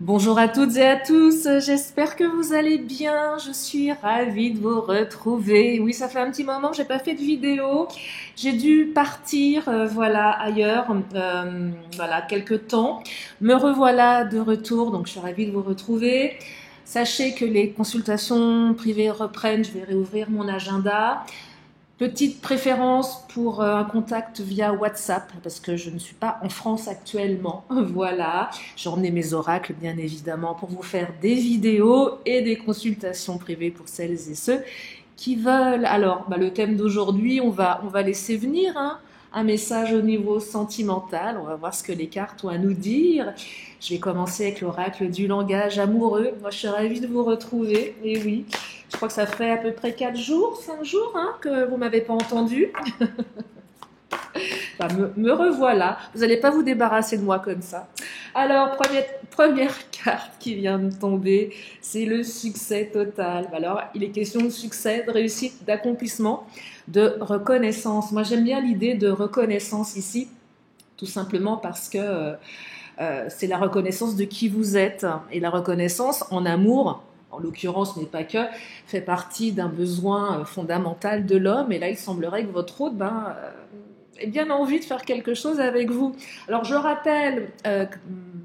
Bonjour à toutes et à tous, j'espère que vous allez bien, je suis ravie de vous retrouver. Oui, ça fait un petit moment que j'ai pas fait de vidéo, j'ai dû partir voilà ailleurs, voilà quelque temps. Me revoilà de retour, donc je suis ravie de vous retrouver. Sachez que les consultations privées reprennent, je vais réouvrir mon agenda. Petite préférence pour un contact via WhatsApp parce que je ne suis pas en France actuellement. Voilà, j'ai emmené mes oracles bien évidemment pour vous faire des vidéos et des consultations privées pour celles et ceux qui veulent. Alors, le thème d'aujourd'hui, on va laisser venir un message au niveau sentimental. On va voir ce que les cartes ont à nous dire. Je vais commencer avec l'oracle du langage amoureux. Moi, je suis ravie de vous retrouver. Et oui, je crois que ça fait à peu près 4 jours, 5 jours que vous m'avez pas entendu. Enfin, me revoilà. Vous n'allez pas vous débarrasser de moi comme ça. Alors, première carte qui vient de tomber, c'est le succès total. Alors, il est question de succès, de réussite, d'accomplissement, de reconnaissance. Moi, j'aime bien l'idée de reconnaissance ici, tout simplement parce que c'est la reconnaissance de qui vous êtes. Et la reconnaissance en amour, en l'occurrence, n'est pas que, fait partie d'un besoin fondamental de l'homme. Et là, il semblerait que votre hôte, ait bien envie de faire quelque chose avec vous. Alors, je rappelle que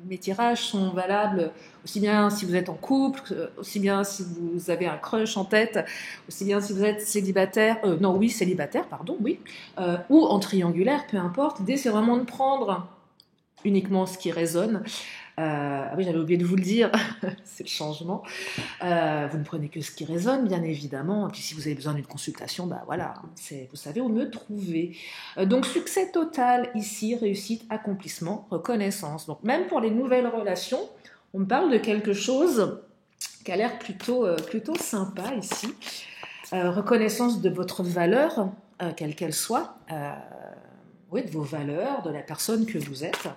mes tirages sont valables aussi bien si vous êtes en couple, aussi bien si vous avez un crush en tête, aussi bien si vous êtes célibataire, célibataire, pardon, oui, ou en triangulaire, peu importe. L'idée, c'est vraiment de prendre uniquement ce qui résonne. Ah oui, j'avais oublié de vous le dire, c'est le changement. Vous ne prenez que ce qui résonne, bien évidemment. Et puis si vous avez besoin d'une consultation, voilà, vous savez où me trouver. Donc succès total ici, réussite, accomplissement, reconnaissance. Donc même pour les nouvelles relations, on me parle de quelque chose qui a l'air plutôt sympa ici. Reconnaissance de votre valeur, quelle qu'elle soit. Oui, de vos valeurs, de la personne que vous êtes.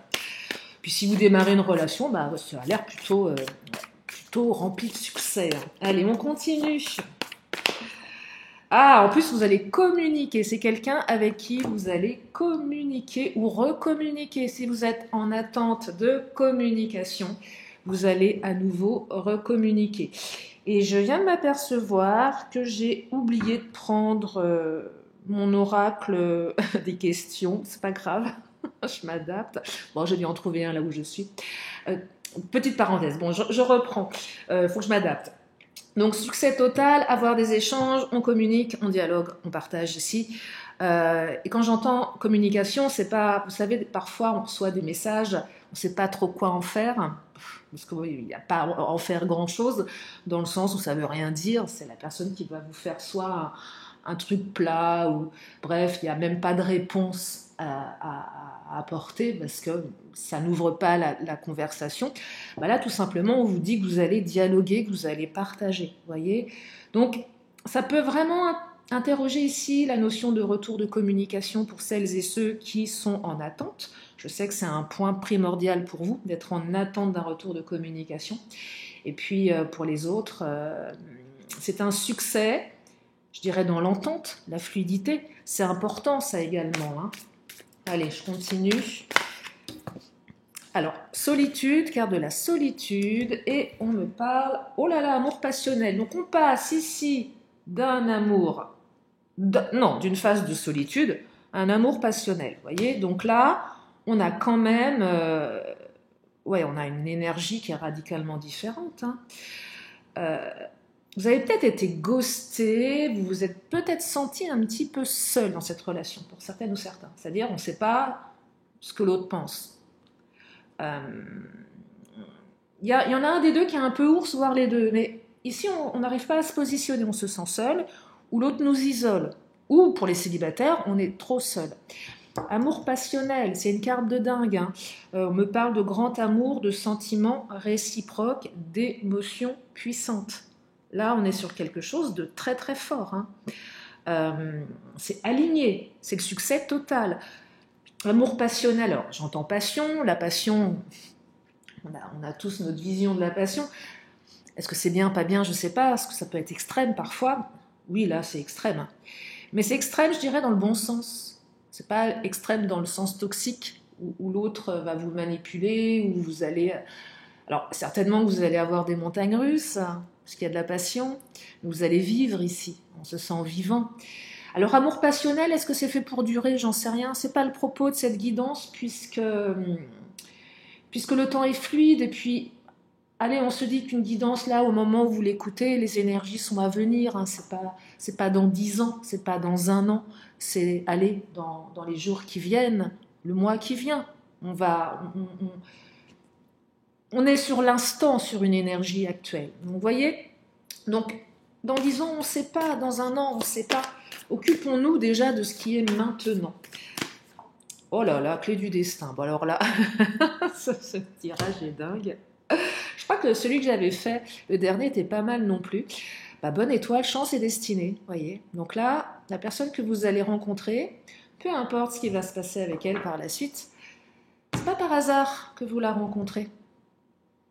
Puis si vous démarrez une relation, ça a l'air plutôt rempli de succès. Allez, on continue. Ah, en plus, vous allez communiquer. C'est quelqu'un avec qui vous allez communiquer ou recommuniquer. Si vous êtes en attente de communication, vous allez à nouveau recommuniquer. Et je viens de m'apercevoir que j'ai oublié de prendre mon oracle des questions. C'est pas grave. Je m'adapte. Bon, j'ai dû en trouver un là où je suis. Petite parenthèse. Bon, je reprends. Faut que je m'adapte. Donc, succès total, avoir des échanges, on communique, on dialogue, on partage ici. Et quand j'entends communication, c'est pas, vous savez, parfois on reçoit des messages, on ne sait pas trop quoi en faire, parce qu'il n'y a pas à en faire grand-chose, dans le sens où ça veut rien dire. C'est la personne qui va vous faire soit un truc plat, ou bref, il n'y a même pas de réponse à apporter parce que ça n'ouvre pas la conversation. Là, tout simplement, on vous dit que vous allez dialoguer, que vous allez partager. Voyez. Donc, ça peut vraiment interroger ici la notion de retour de communication pour celles et ceux qui sont en attente. Je sais que c'est un point primordial pour vous d'être en attente d'un retour de communication. Et puis, pour les autres, c'est un succès, je dirais, dans l'entente, la fluidité. C'est important, ça également. Allez, je continue. Alors, solitude, carte de la solitude, et on me parle, oh là là, amour passionnel. Donc on passe ici d'un amour, d'une phase de solitude, à un amour passionnel. Vous voyez, donc là, on a quand même, on a une énergie qui est radicalement différente. Vous avez peut-être été ghosté, vous vous êtes peut-être senti un petit peu seul dans cette relation, pour certaines ou certains. C'est-à-dire, on ne sait pas ce que l'autre pense. Il y en a un des deux qui est un peu ours, voire les deux. Mais ici, on n'arrive pas à se positionner, on se sent seul, ou l'autre nous isole. Ou, pour les célibataires, on est trop seul. Amour passionnel, c'est une carte de dingue. On me parle de grand amour, de sentiments réciproques, d'émotions puissantes. Là, on est sur quelque chose de très très fort. C'est aligné, c'est le succès total. Amour passionnel, alors j'entends passion, la passion, on a tous notre vision de la passion. Est-ce que c'est bien, pas bien, je ne sais pas, est-ce que ça peut être extrême parfois? Oui, là c'est extrême. Mais c'est extrême, je dirais, dans le bon sens. C'est pas extrême dans le sens toxique, où l'autre va vous manipuler, où vous allez Alors, certainement que vous allez avoir des montagnes russes, parce qu'il y a de la passion. Vous allez vivre ici, on se sent vivant. Alors, amour passionnel, est-ce que c'est fait pour durer? J'en sais rien. C'est pas le propos de cette guidance, puisque le temps est fluide, et puis, allez, on se dit qu'une guidance, là, au moment où vous l'écoutez, les énergies sont à venir, hein, c'est pas dans 10 ans, c'est pas dans un an, c'est, allez, dans les jours qui viennent, le mois qui vient. On est sur l'instant, sur une énergie actuelle. Vous voyez? Donc, dans 10 ans, on ne sait pas, dans un an, on ne sait pas. Occupons-nous déjà de ce qui est maintenant. Oh là là, clé du destin. Bon alors là, ce tirage est dingue. Je crois que celui que j'avais fait, le dernier, était pas mal non plus. Bah, bonne étoile, chance et destinée, voyez. Donc là, la personne que vous allez rencontrer, peu importe ce qui va se passer avec elle par la suite, c'est pas par hasard que vous la rencontrez.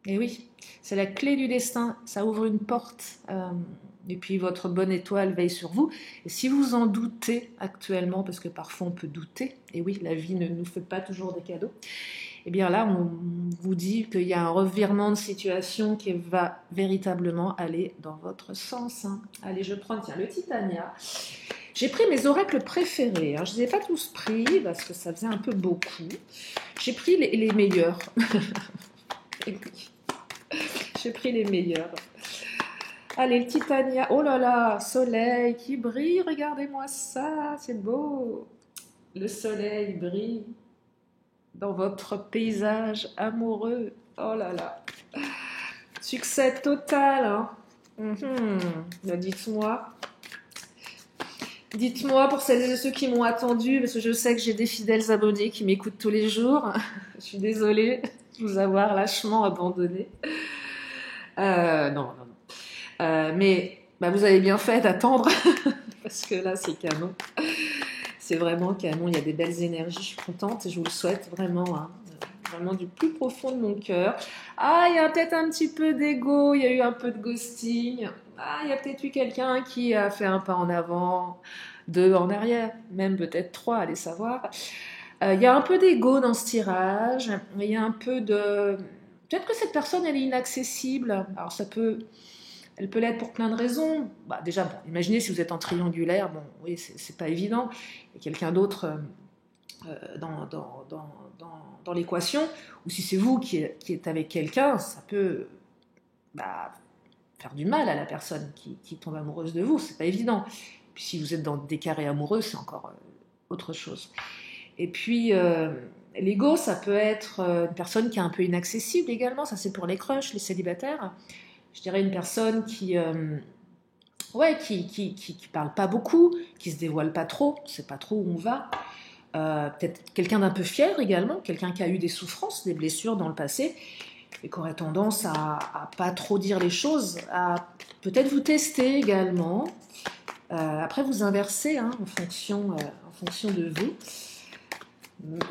Et oui, c'est la clé du destin, ça ouvre une porte. Et puis votre bonne étoile veille sur vous. Et si vous en doutez actuellement, parce que parfois on peut douter, et oui, la vie ne nous fait pas toujours des cadeaux, et bien là, on vous dit qu'il y a un revirement de situation qui va véritablement aller dans votre sens. Hein. Allez, je prends, tiens, le Titania. J'ai pris mes oracles préférés. Hein. Je ne les ai pas tous pris parce que ça faisait un peu beaucoup. J'ai pris les meilleurs. Et puis, j'ai pris les meilleurs. Allez, le Titania. Oh là là, soleil qui brille. Regardez-moi ça, c'est beau. Le soleil brille dans votre paysage amoureux. Oh là là. Succès total. Hein. Dites-moi. Dites-moi pour celles et ceux qui m'ont attendu, parce que je sais que j'ai des fidèles abonnés qui m'écoutent tous les jours. Je suis désolée de vous avoir lâchement abandonné. Non. Mais bah, vous avez bien fait d'attendre, parce que là, c'est canon. C'est vraiment canon, il y a des belles énergies, je suis contente et je vous le souhaite vraiment, hein, vraiment du plus profond de mon cœur. Ah, il y a peut-être un petit peu d'ego, il y a eu un peu de ghosting. Ah, il y a peut-être eu quelqu'un qui a fait un pas en avant, 2 en arrière, même peut-être 3, allez savoir. Il y a un peu d'ego dans ce tirage, il y a un peu de... Peut-être que cette personne, elle est inaccessible. Alors elle peut l'être pour plein de raisons. Bah, déjà, bon, imaginez si vous êtes en triangulaire, bon, oui, c'est pas évident. Il y a quelqu'un d'autre dans l'équation, ou si c'est vous qui êtes avec quelqu'un, ça peut faire du mal à la personne qui tombe amoureuse de vous, c'est pas évident. Puis si vous êtes dans des carrés amoureux, c'est encore autre chose. Et puis, l'ego, ça peut être une personne qui est un peu inaccessible également, ça c'est pour les crushs, les célibataires. Je dirais une personne qui parle pas beaucoup, qui se dévoile pas trop, sait pas trop où on va. Peut-être quelqu'un d'un peu fier également, quelqu'un qui a eu des souffrances, des blessures dans le passé, et qui aurait tendance à pas trop dire les choses, à peut-être vous tester également. Après, vous inversez hein, en fonction de vous.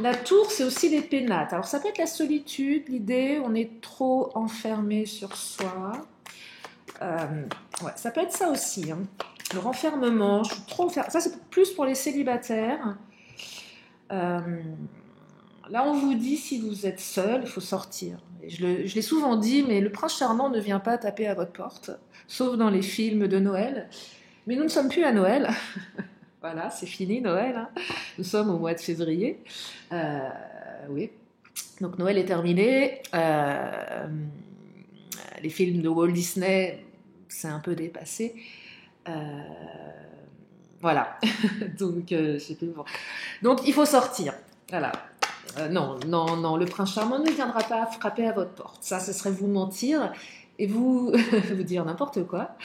La tour, c'est aussi les pénates. Alors, ça peut être la solitude, l'idée, on est trop enfermé sur soi. Ça peut être ça aussi. Hein. Le renfermement, je suis trop enfermée. Ça, c'est plus pour les célibataires. Là, on vous dit, si vous êtes seul, il faut sortir. Et je l'ai souvent dit, mais le prince charmant ne vient pas taper à votre porte, sauf dans les films de Noël. Mais nous ne sommes plus à Noël. Voilà, c'est fini Noël. Hein. Nous sommes au mois de février. Oui. Donc Noël est terminé. Les films de Walt Disney, c'est un peu dépassé. Voilà. Donc, je sais plus. Bon. Donc, il faut sortir. Voilà. Non, le prince charmant ne viendra pas frapper à votre porte. Ça, ce serait vous mentir et vous dire n'importe quoi.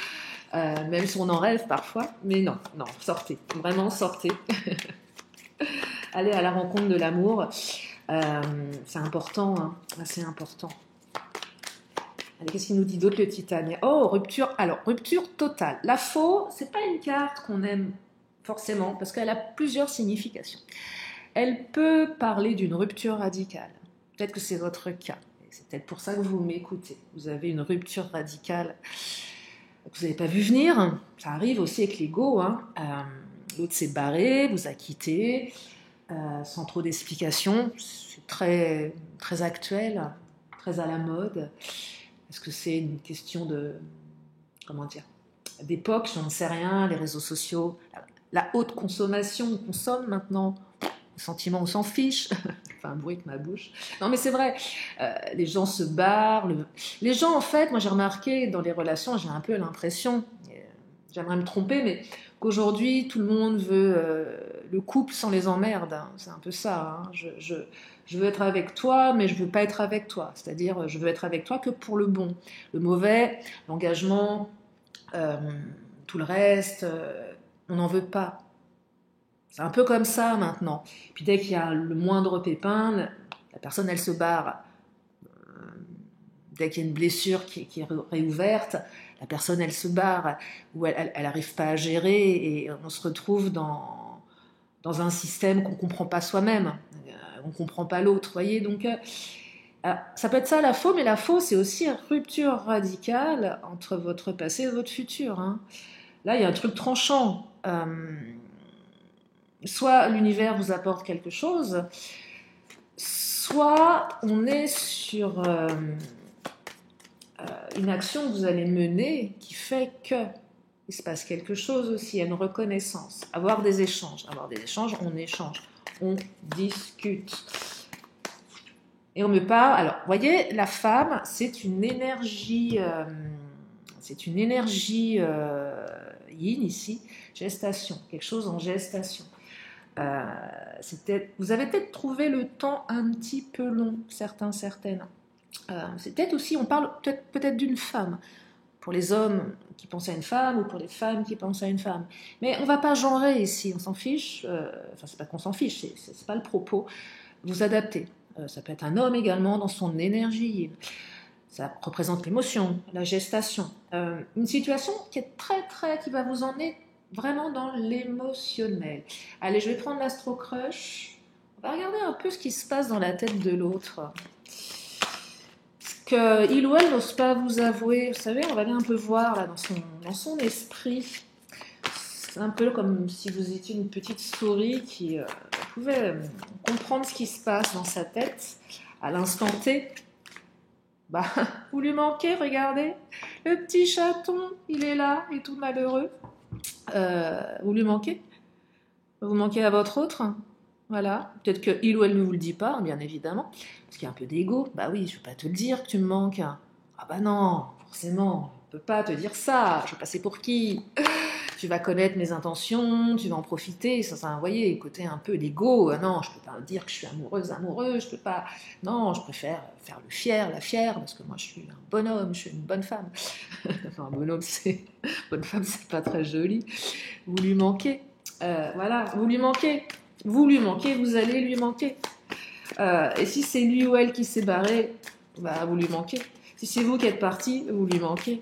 Même si on en rêve parfois. Mais non, sortez. Vraiment, sortez. Allez à la rencontre de l'amour. C'est important, hein. C'est important. Allez, qu'est-ce qu'il nous dit d'autre, le Titania? Oh, rupture. Alors, rupture totale. La faux, c'est pas une carte qu'on aime forcément, parce qu'elle a plusieurs significations. Elle peut parler d'une rupture radicale. Peut-être que c'est votre cas. C'est peut-être pour ça que vous m'écoutez. Vous avez une rupture radicale que vous n'avez pas vu venir. Ça arrive aussi avec l'ego. Hein. L'autre s'est barré, vous a quitté, sans trop d'explications. C'est très, très actuel, très à la mode. Est-ce que c'est une question de, comment dire, d'époque, j'en sais rien, les réseaux sociaux, la haute consommation, on consomme maintenant, les sentiments, on s'en fiche. Enfin, un bruit avec ma bouche. Non, mais c'est vrai, les gens se barrent. Les gens, en fait, moi j'ai remarqué dans les relations, j'ai un peu l'impression, j'aimerais me tromper, mais qu'aujourd'hui, tout le monde veut le couple sans les emmerdes. Hein. C'est un peu ça. Hein. Je veux être avec toi, mais je veux pas être avec toi. C'est-à-dire, je veux être avec toi que pour le bon. Le mauvais, l'engagement, euh, tout le reste, on n'en veut pas. C'est un peu comme ça maintenant. Puis dès qu'il y a le moindre pépin, la personne, elle se barre. Dès qu'il y a une blessure qui est réouverte, la personne, elle se barre, ou elle n'arrive pas à gérer, et on se retrouve dans un système qu'on ne comprend pas soi-même. On ne comprend pas l'autre, voyez. Donc, ça peut être ça la faux, mais la faux, c'est aussi une rupture radicale entre votre passé et votre futur. Hein. Là, il y a un truc tranchant. Soit l'univers vous apporte quelque chose, soit on est sur une action que vous allez mener qui fait que il se passe quelque chose aussi, il y a une reconnaissance, avoir des échanges, on échange, on discute. Et on me parle, alors, vous voyez, la femme, c'est une énergie yin ici, gestation, quelque chose en gestation. Vous avez peut-être trouvé le temps un petit peu long, certaines. C'est peut-être aussi, on parle peut-être d'une femme, pour les hommes qui pensent à une femme ou pour les femmes qui pensent à une femme. Mais on ne va pas genrer ici, on s'en fiche, enfin c'est pas qu'on s'en fiche, c'est pas le propos, vous adaptez. Ça peut être un homme également dans son énergie, ça représente l'émotion, la gestation. Une situation qui va vous emmener vraiment dans l'émotionnel. Allez, je vais prendre l'astro-crush. On va regarder un peu ce qui se passe dans la tête de l'autre. Ce qu'il ou elle n'ose pas vous avouer. Vous savez, on va aller un peu voir là, dans son esprit. C'est un peu comme si vous étiez une petite souris qui pouvait comprendre ce qui se passe dans sa tête à l'instant T. Bah, vous lui manquez, regardez. Le petit chaton, il est là, il est tout malheureux. Vous lui manquez. Vous manquez à votre autre. Voilà. Peut-être qu'il ou elle ne vous le dit pas, bien évidemment. Parce qu'il y a un peu d'ego. Bah oui, je ne vais pas te le dire que tu me manques. Ah bah non, forcément, je ne peux pas te dire ça. Je vais passer pour qui? Tu vas connaître mes intentions, tu vas en profiter. Ça, vous voyez, côté un peu l'ego. Non, je ne peux pas dire que je suis amoureuse, je peux pas. Non, je préfère faire le fier, la fière, parce que moi, je suis un bonhomme, je suis une bonne femme. Enfin, un bonhomme, bonne femme, c'est pas très joli. Vous lui manquez. Voilà, vous lui manquez. Vous lui manquez, vous allez lui manquer. Et si c'est lui ou elle qui s'est barré, bah, vous lui manquez. Si c'est vous qui êtes parti, vous lui manquez.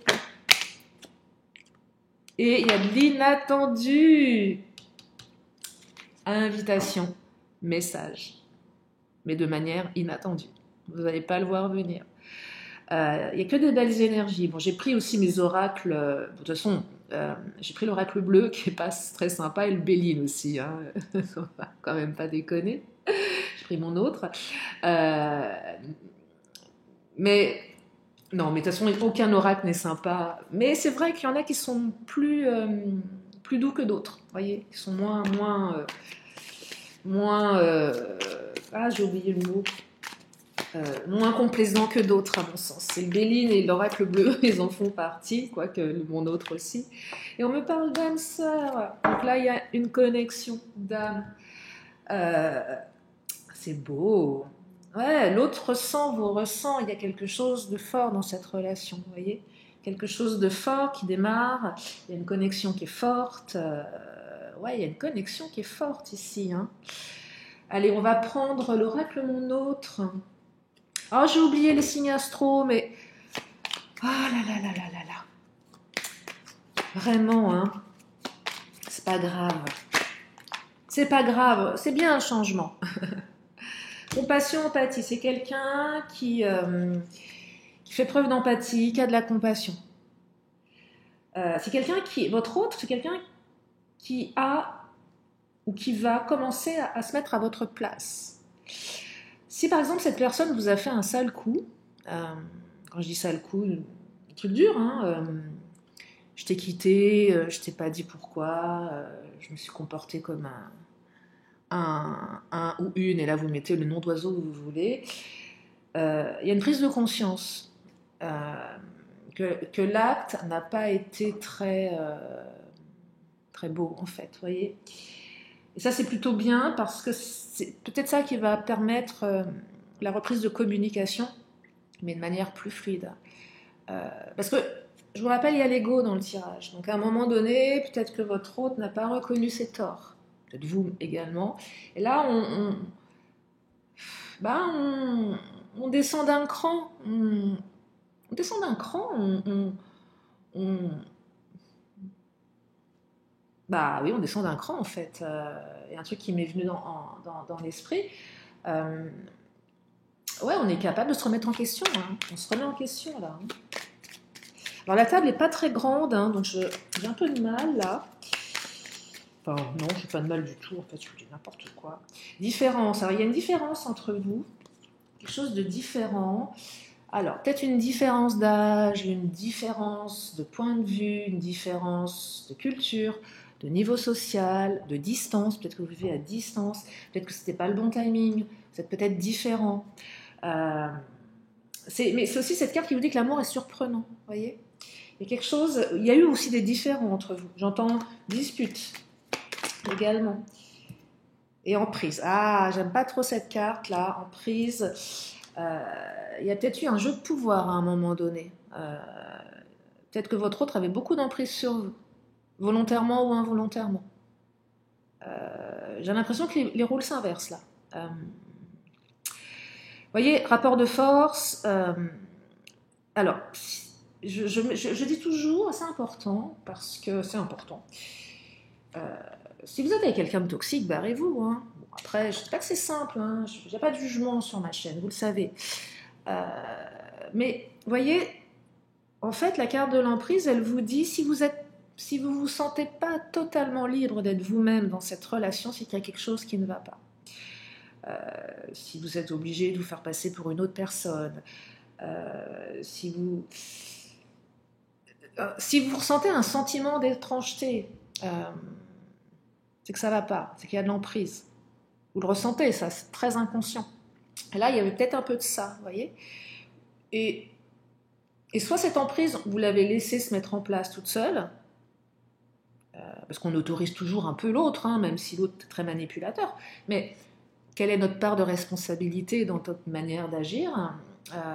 Et il y a de l'inattendu. Invitation, message, mais de manière inattendue. Vous n'allez pas le voir venir. Il n'y a que des belles énergies. Bon, j'ai pris aussi mes oracles. De toute façon, j'ai pris l'oracle bleu qui est pas très sympa et le Béline aussi. Hein. On va quand même pas déconner. J'ai pris mon autre. Mais non, mais de toute façon, aucun oracle n'est sympa. Mais c'est vrai qu'il y en a qui sont plus doux que d'autres. Vous voyez, qui sont j'ai oublié le mot. Moins complaisants que d'autres, à mon sens. C'est le Béline et l'oracle bleu, ils en font partie, quoique mon autre aussi. Et on me parle d'âme sœur. Donc là, il y a une connexion d'âme. C'est beau. Ouais, l'autre ressent, vous ressent. Il y a quelque chose de fort dans cette relation, vous voyez? Quelque chose de fort qui démarre. Il y a une connexion qui est forte. Ouais, il y a une connexion qui est forte ici. Hein. Allez, on va prendre l'oracle mon autre. Oh, j'ai oublié les signes astro, mais... Oh là là là là là là. Vraiment, hein. C'est pas grave. C'est pas grave. C'est bien un changement. Compassion, empathie. C'est quelqu'un qui fait preuve d'empathie, qui a de la compassion. C'est quelqu'un qui... Votre autre, c'est quelqu'un qui a ou qui va commencer à se mettre à votre place. Si par exemple cette personne vous a fait un sale coup, quand je dis sale coup, un truc dur, hein, je t'ai quitté, je t'ai pas dit pourquoi, je me suis comportée comme un ou une, et là vous mettez le nom d'oiseau que vous voulez. Il y a une prise de conscience que l'acte n'a pas été très beau, en fait, vous voyez. Et ça, c'est plutôt bien parce que c'est peut-être ça qui va permettre la reprise de communication, mais de manière plus fluide. Parce que, je vous rappelle, il y a l'ego dans le tirage. Donc, à un moment donné, peut-être que votre hôte n'a pas reconnu ses torts. Peut-être vous également. Et là, on descend d'un cran. On descend d'un cran. Bah oui, on descend d'un cran, en fait. Il y a un truc qui m'est venu dans l'esprit. Ouais, on est capable de se remettre en question. Hein. On se remet en question, là. Hein. Alors, la table n'est pas très grande, hein, donc j'ai un peu de mal, là. Enfin, non, je n'ai pas de mal du tout, en fait, je vous dis n'importe quoi. Différence. Alors, il y a une différence entre vous, quelque chose de différent. Alors, peut-être une différence d'âge, une différence de point de vue, une différence de culture, de niveau social, de distance. Peut-être que vous vivez à distance, peut-être que ce n'était pas le bon timing, vous êtes peut-être différent. Mais c'est aussi cette carte qui vous dit que l'amour est surprenant, vous voyez. Il y a quelque chose, il y a eu aussi des différends entre vous. J'entends dispute également. Et emprise. Ah, j'aime pas trop cette carte-là, emprise. Il y a peut-être eu un jeu de pouvoir à un moment donné. Peut-être que votre autre avait beaucoup d'emprise sur vous, volontairement ou involontairement. J'ai l'impression que les rôles s'inversent là. Vous voyez, rapport de force. Alors, je dis toujours, c'est important, parce que c'est important. Si vous êtes avec quelqu'un de toxique, barrez-vous. Hein. Bon, après, je ne dis pas que c'est simple, hein. Il n'y a pas de jugement sur ma chaîne, vous le savez. Mais, vous voyez, en fait, la carte de l'emprise, elle vous dit, si vous vous sentez pas totalement libre d'être vous-même dans cette relation, c'est qu'il y a quelque chose qui ne va pas. Si vous êtes obligé de vous faire passer pour une autre personne, si vous ressentez un sentiment d'étrangeté, c'est que ça va pas, c'est qu'il y a de l'emprise. Vous le ressentez, ça, c'est très inconscient. Et là, il y avait peut-être un peu de ça, vous voyez. Et soit cette emprise, vous l'avez laissée se mettre en place toute seule, parce qu'on autorise toujours un peu l'autre, hein, même si l'autre est très manipulateur. Mais quelle est notre part de responsabilité dans notre manière d'agir?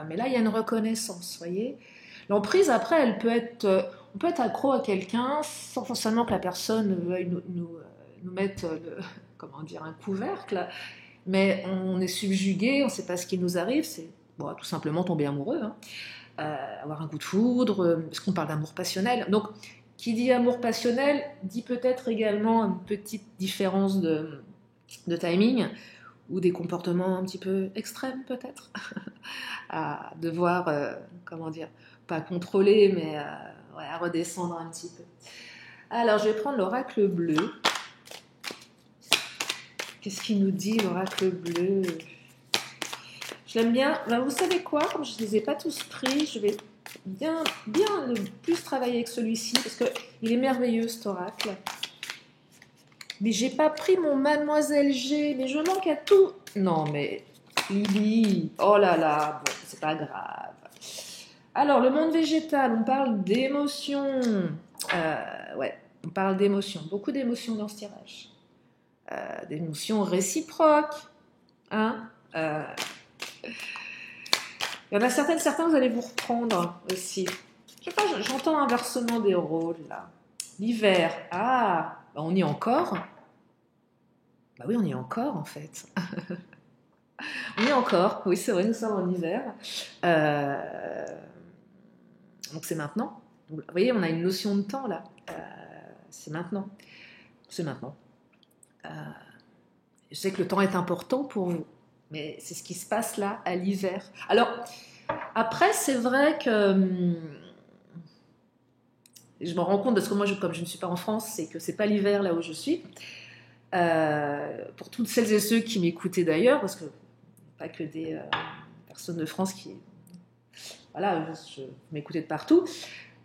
Mais là, il y a une reconnaissance, vous voyez. L'emprise, après, on peut être accro à quelqu'un sans forcément que la personne veuille nous mettre un couvercle, mais on est subjugué, on ne sait pas ce qui nous arrive, c'est tout simplement tomber amoureux, hein. Avoir un coup de foudre, parce qu'on parle d'amour passionnel. Donc, qui dit amour passionnel dit peut-être également une petite différence de timing, ou des comportements un petit peu extrêmes peut-être, à devoir, pas contrôler, mais à redescendre un petit peu. Alors, je vais prendre l'oracle bleu. Qu'est-ce qu'il nous dit, l'oracle bleu? Je l'aime bien. Ben, vous savez quoi? Comme je ne les ai pas tous pris, je vais bien le plus travailler avec celui-ci, parce qu'il est merveilleux, cet oracle. Mais j'ai pas pris mon Mademoiselle G, mais je manque à tout. Non, mais Lily, oh là là, bon, c'est pas grave. Alors, le monde végétal, on parle d'émotions. Ouais, on parle d'émotions, beaucoup d'émotions dans ce tirage. D'émotions réciproques. Hein, il y en a certains, vous allez vous reprendre aussi. Je sais pas, j'entends inversement des rôles là. L'hiver, bah on y est encore. Bah oui, on y est encore en fait. On y est encore, oui c'est vrai, nous sommes en hiver. Donc c'est maintenant. Donc, vous voyez, on a une notion de temps là. C'est maintenant. C'est maintenant. Je sais que le temps est important pour vous, mais c'est ce qui se passe là à l'hiver. Alors, après, c'est vrai que je me rends compte, parce que moi, comme je ne suis pas en France, c'est que c'est pas l'hiver là où je suis. Pour toutes celles et ceux qui m'écoutaient d'ailleurs, parce que pas que des personnes de France qui... voilà, je m'écoutais de partout.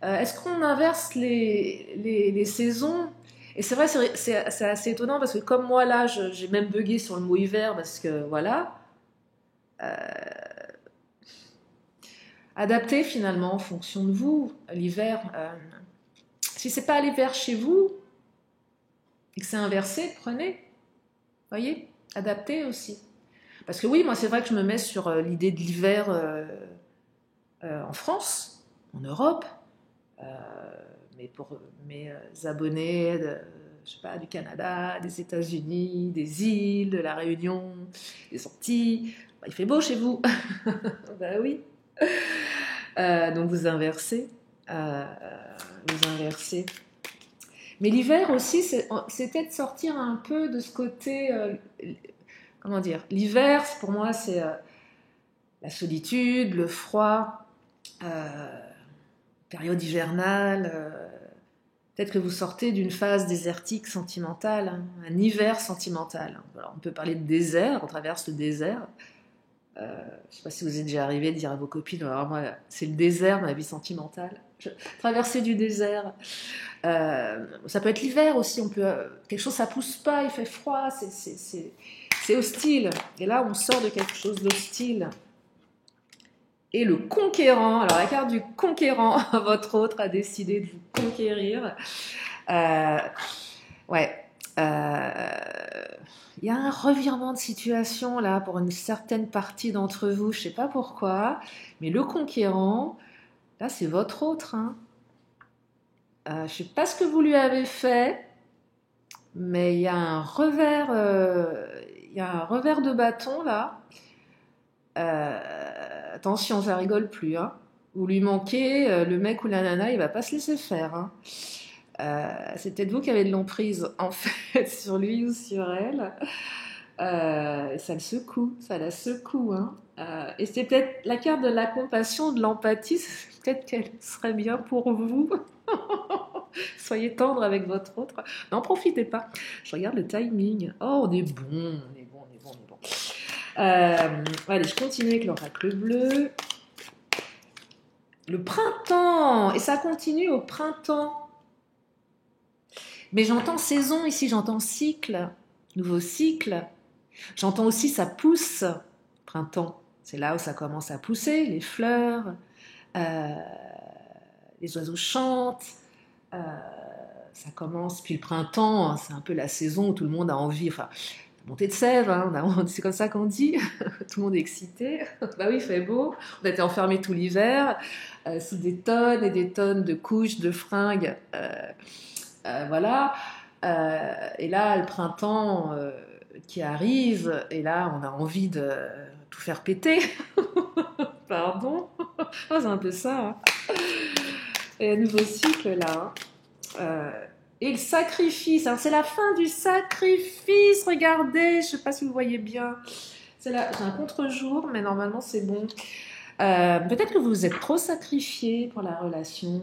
Est-ce qu'on inverse les saisons? Et c'est vrai, c'est assez étonnant parce que comme moi là, j'ai même bugué sur le mot hiver parce que voilà, adapter finalement en fonction de vous, l'hiver. Si c'est pas l'hiver chez vous et que c'est inversé, prenez, voyez, adaptez aussi. Parce que oui, moi c'est vrai que je me mets sur l'idée de l'hiver en France, en Europe, euh, mais pour mes abonnés, je sais pas, du Canada, des États-Unis, des îles, de la Réunion, des Antilles, bah, il fait beau chez vous. Bah oui. Donc vous inversez, euh, vous inversez. Mais l'hiver aussi, c'était de sortir un peu de ce côté, comment dire, l'hiver pour moi c'est la solitude, le froid, période hivernale. Peut-être que vous sortez d'une phase désertique sentimentale, hein, un hiver sentimental. Alors, on peut parler de désert, on traverse le désert. Je ne sais pas si vous êtes déjà arrivé de dire à vos copines, alors moi, c'est le désert, ma vie sentimentale. Traverser du désert. Ça peut être l'hiver aussi, on peut, quelque chose, ça pousse pas, il fait froid, c'est hostile. Et là, on sort de quelque chose d'hostile. Et le conquérant, alors la carte du conquérant, votre autre a décidé de vous conquérir. Ouais. Il y a un revirement de situation là pour une certaine partie d'entre vous, je ne sais pas pourquoi, mais le conquérant, là c'est votre autre. Hein. Je ne sais pas ce que vous lui avez fait, mais il y a un revers, il y a un revers de bâton là. Attention, ça rigole plus. Hein. Vous lui manquez, le mec ou la nana, il va pas se laisser faire. Hein. C'est peut-être vous qui avez de l'emprise en fait sur lui ou sur elle. Ça le secoue, ça la secoue. Hein. Et c'est peut-être la carte de la compassion, de l'empathie, peut-être qu'elle serait bien pour vous. Soyez tendre avec votre autre. N'en profitez pas. Je regarde le timing. Oh, on est bon, on est bon, on est bon, on est bon. Allez, je continue avec l'oracle bleu. Le printemps, et ça continue au printemps. Mais j'entends saison ici, j'entends cycle, nouveau cycle. J'entends aussi ça pousse, printemps. C'est là où ça commence à pousser, les fleurs, euh, les oiseaux chantent. Ça commence, puis le printemps, c'est un peu la saison où tout le monde a envie, enfin, montée de sève, hein, c'est comme ça qu'on dit, tout le monde est excité. Bah oui, il fait beau, on a été enfermés tout l'hiver, sous des tonnes et des tonnes de couches, de fringues, voilà. Et là, le printemps qui arrive, et là, on a envie de tout faire péter. Pardon. Oh, c'est un peu ça. Hein. Et un nouveau cycle là. Et le sacrifice. Alors, c'est la fin du sacrifice. Regardez, je ne sais pas si vous voyez bien. J'ai un contre-jour, mais normalement, c'est bon. Peut-être que vous vous êtes trop sacrifié pour la relation.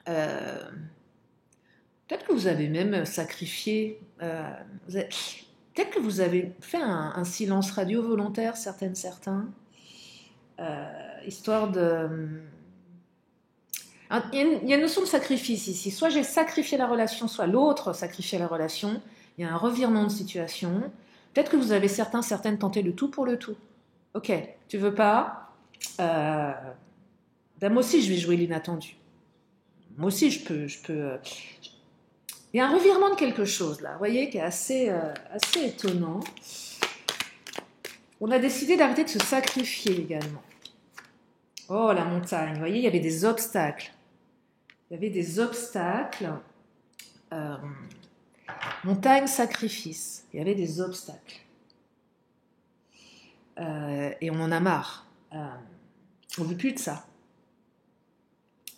Peut-être que vous avez même sacrifié. Peut-être que vous avez fait un silence radio volontaire, certains. Histoire de. Il y a une notion de sacrifice ici. Soit j'ai sacrifié la relation, soit l'autre sacrifié la relation. Il y a un revirement de situation. Peut-être que vous avez certaines tenté le tout pour le tout. Ok, tu veux pas ben moi aussi, je vais jouer l'inattendu. Moi aussi, je peux. Il y a un revirement de quelque chose là, vous voyez, qui est assez étonnant. On a décidé d'arrêter de se sacrifier également. Oh, la montagne, vous voyez, il y avait des obstacles. Il y avait des obstacles. Montagne, sacrifice. Il y avait des obstacles. Et on en a marre. On ne veut plus de ça.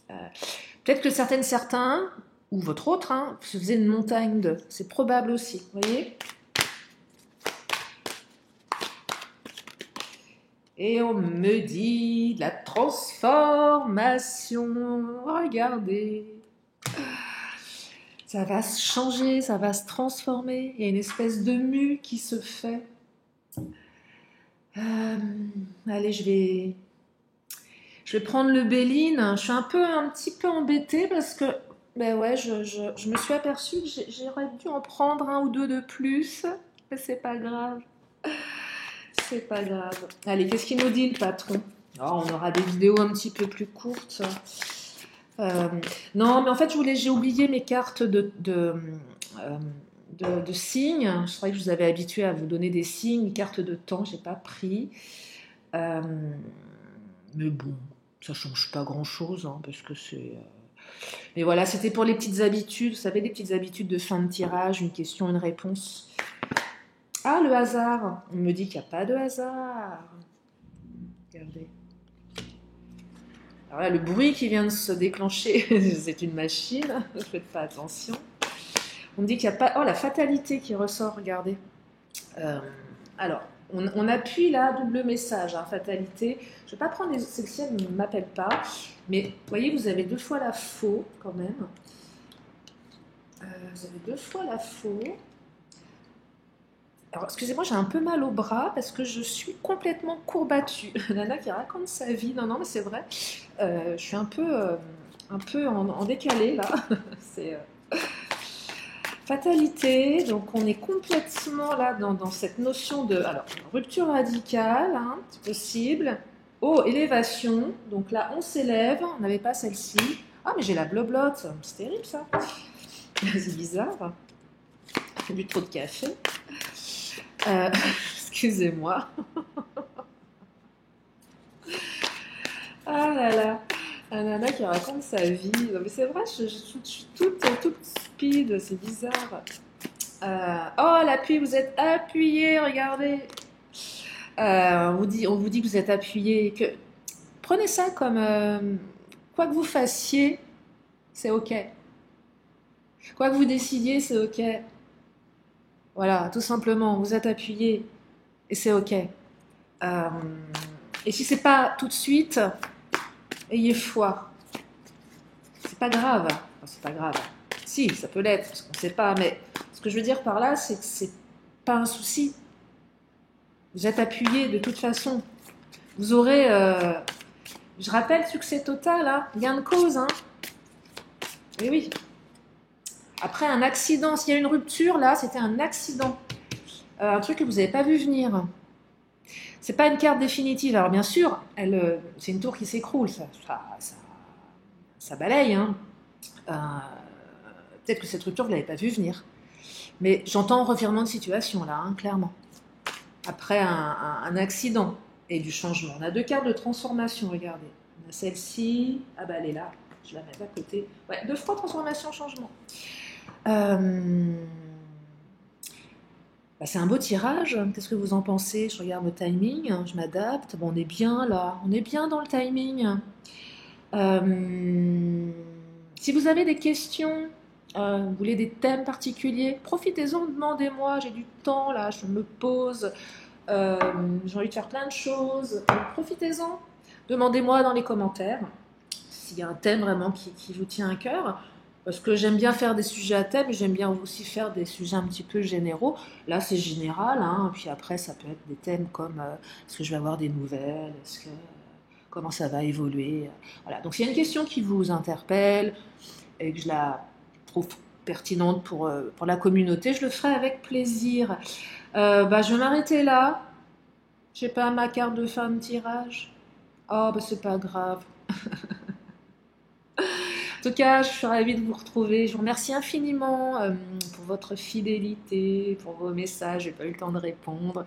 Peut-être que certains, ou votre autre, hein, se faisait une montagne de. C'est probable aussi, vous voyez. Et on me dit la transformation. Regardez. Ça va se changer, ça va se transformer. Il y a une espèce de mue qui se fait. Allez, je Je vais prendre le Béline. Je suis un petit peu embêtée parce que, ben ouais, je me suis aperçue que j'aurais dû en prendre un ou deux de plus. Mais c'est pas grave. C'est pas grave. Allez, qu'est-ce qu'il nous dit le patron? Oh, on aura des vidéos un petit peu plus courtes. Euh, non, mais en fait, j'ai oublié mes cartes de signes. Je croyais que je vous avais habitué à vous donner des signes, cartes de temps, j'ai pas pris. Euh, mais bon, ça change pas grand-chose, hein, parce que c'est. Mais voilà, c'était pour les petites habitudes. Vous savez, les petites habitudes de fin de tirage, une question, une réponse. Ah, le hasard. On me dit qu'il n'y a pas de hasard. Regardez. Alors là, le bruit qui vient de se déclencher, c'est une machine. Ne faites pas attention. On me dit qu'il n'y a pas... Oh, la fatalité qui ressort, regardez. Alors, on appuie là, double message, hein, fatalité. Je ne vais pas prendre celle-ci, elle ne m'appelle pas. Mais vous voyez, vous avez deux fois la faux quand même. Vous avez deux fois la faux. Alors, excusez-moi, j'ai un peu mal au bras parce que je suis complètement courbattue. Nana qui raconte sa vie. Non, non, mais c'est vrai. Je suis un peu en décalé là. C'est fatalité. Donc, on est complètement là dans cette notion de alors, rupture radicale, hein, c'est possible. Oh, élévation. Donc là, on s'élève. On n'avait pas celle-ci. Ah, mais j'ai la bloblotte. C'est terrible ça. C'est bizarre. J'ai bu trop de café. Excusez-moi. Ah là là, un nana qui raconte sa vie. Non, mais c'est vrai, je suis toute speed, c'est bizarre. Oh, l'appui, vous êtes appuyé, regardez. On vous dit que vous êtes appuyé. Prenez ça comme quoi que vous fassiez, c'est ok. Quoi que vous décidiez, c'est ok. Voilà, tout simplement, vous êtes appuyé et c'est ok. Et si c'est pas tout de suite, ayez foi. C'est pas grave. Enfin, c'est pas grave. Si, ça peut l'être, parce qu'on ne sait pas. Mais ce que je veux dire par là, c'est que c'est pas un souci. Vous êtes appuyé de toute façon. Vous aurez, je rappelle, succès total, hein, gain de cause. Hein. Et oui. Après un accident, s'il y a une rupture, là, c'était un accident. Un truc que vous n'avez pas vu venir. C'est pas une carte définitive. Alors bien sûr, c'est une tour qui s'écroule, ça balaye. Hein. Peut-être que cette rupture, vous l'avez pas vu venir. Mais j'entends revirement de situation là, hein, clairement. Après un accident et du changement. On a deux cartes de transformation, regardez. On a celle-ci, ah bah elle est là, je la mets à côté. Ouais, deux fois transformation, changement. Bah, c'est un beau tirage, qu'est-ce que vous en pensez? Je regarde le timing, je m'adapte. Bon, on est bien là, on est bien dans le timing. Si vous avez des questions, vous voulez des thèmes particuliers, profitez-en, demandez-moi, j'ai du temps là, je me pose, j'ai envie de faire plein de choses, profitez-en, demandez-moi dans les commentaires s'il y a un thème vraiment qui vous tient à cœur. Parce que j'aime bien faire des sujets à thème, et j'aime bien aussi faire des sujets un petit peu généraux. Là, c'est général, hein, puis après, ça peut être des thèmes comme est-ce que je vais avoir des nouvelles, comment ça va évoluer. Voilà. Donc, s'il y a une question qui vous interpelle et que je la trouve pertinente pour la communauté, je le ferai avec plaisir. Je vais m'arrêter là. J'ai pas ma carte de fin de tirage. Oh, c'est pas grave. En tout cas, je suis ravie de vous retrouver. Je vous remercie infiniment pour votre fidélité, pour vos messages. J'ai pas eu le temps de répondre.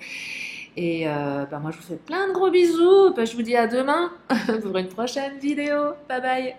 Et moi, je vous fais plein de gros bisous. Je vous dis à demain pour une prochaine vidéo. Bye bye.